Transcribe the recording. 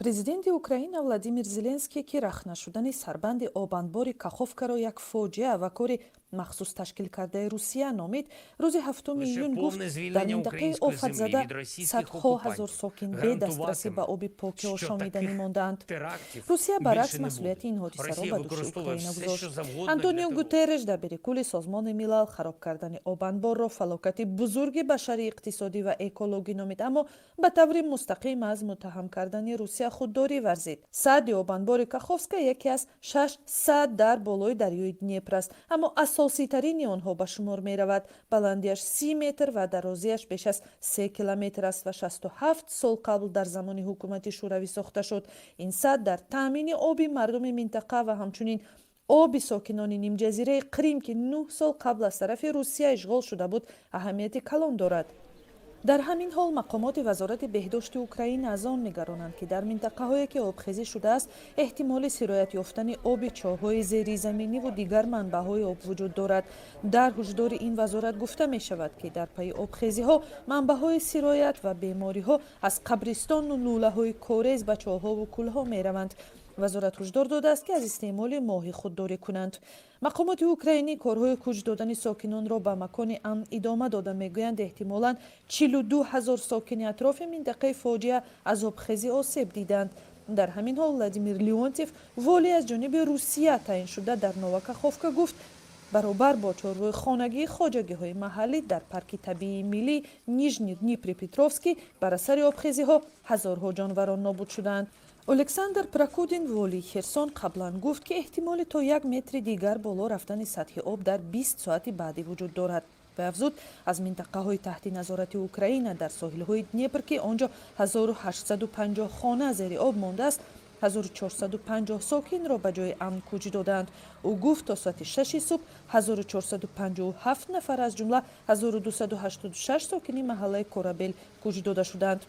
президенти Украина Владимир Зеленский ки рахна шудани сарбанди обанбори Каховкаро як фоҷиа ва кори махсус ташкил кардаи Русия номид, рӯзи 7 июн гуфт дар минтақаи офатзада садҳо ҳазор сокин бе дастрасӣ ба оби поки ошомиданӣ мондаанд. Русия баръакс масъулияти ин ҳодисаро ба дӯши Украина гузошт. Антонио Гутерреш дар берекули созмони милал хароб кардани обанборро фалокати бузурги башарӣ, иқтисодӣ ва экологӣ номид, аммо ба таври мустақим аз муттаҳам кардани Русия худдорӣ варзид. садди обанбори Каховска яке аз 6 сад дар болои дарёи Днепр аст, аммо асоситарини онҳо ба шумор меравад. Баландиаш 30 метр ва дарозиаш беш аз 3 километр аст ва 67 сол қабл дар замони ҳукумати шӯравӣ сохта шуд. Ин сад дар таъмини оби мардуми минтақа ва ҳамчунин оби сокинони нимҷазираи Қрим ки 9 сол қабл аз тарафи Русия ишғол шуда буд, аҳамияти калон дорад. дар ҳамин ҳол мақомоти вазорати беҳдошти Украина аз он нигаронанд ки дар минтақаҳое ки обхезӣ шудааст эҳтимоли сироят ёфтани оби чоҳҳои зеризаминиву дигар манбаъҳои об вуҷуд дорад. дар ҳушдори ин вазорат гуфта мешавад ки дар пайи обхезиҳо манбаъҳои сироят ва бемориҳо аз қабристону лӯлаҳои корез ба чоҳҳову кӯлҳо мераванд. вазорат ҳушдор додааст ки аз истеъмоли моҳӣ худдорӣ кунанд. мақомоти украинӣ корҳои куч додани сокинонро ба макони амн идома дода мегӯянд эҳтимолан 42 000 сокини атрофи минтақаи фоҷиа аз обхезӣ осеб диданд. дар ҳамин ҳол Владимир Леонтьев волӣ аз ҷониби Русия таъиншуда дар Новокаховка гуфт баробар бо чорвои хонагии хоҷагиҳои маҳаллӣ дар парки табиии миллии Нижний Днепропетровский бар асари обхезиҳо ҳазорҳо ҷонварон нобуд шуданд. Александр Прокудин волии Херсон қаблан гуфт ки эҳтимоли то 1 метри дигар боло рафтани сатҳи об дар 20 соати баъдӣ вуҷуд дорад. Вай афзуд, аз минтақаҳои таҳти назорати Украина дар соҳилҳои Днепр ки онҷо 1850 хона зери об мондааст, 1450 сокинро ба ҷои амн куч доданд. ӯ гуфт то соати 6 субҳ 1457 нафар аз ҷумла 1286 сокини маҳаллаи Корабел куч дода шуданд.